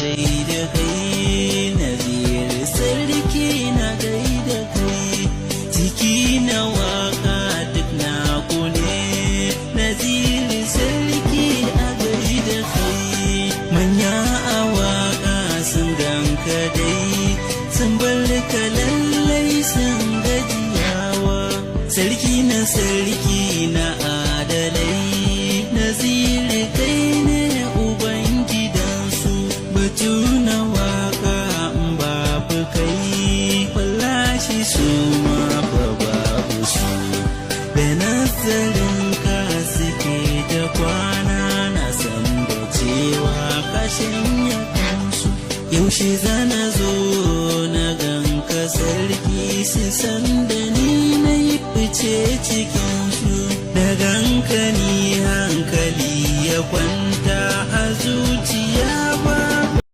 gaida kai Nazir sarki na gaida kai ciki na waka duk na kune Nazir sarki a gaida kai manya a waka sun ganka dai sun barka lallai sun gajiyawa sarki na adalai Nazir kai ne ubangidansu batu na waka babu kai wallahi su ma babu su da nazarin ka suke da kwana na san da cewa kashin ya kansu yaushe zana zo na ganka sarki su san da ni na yi fice cikinsu da ganka ni hankali ya kwanta a zuciya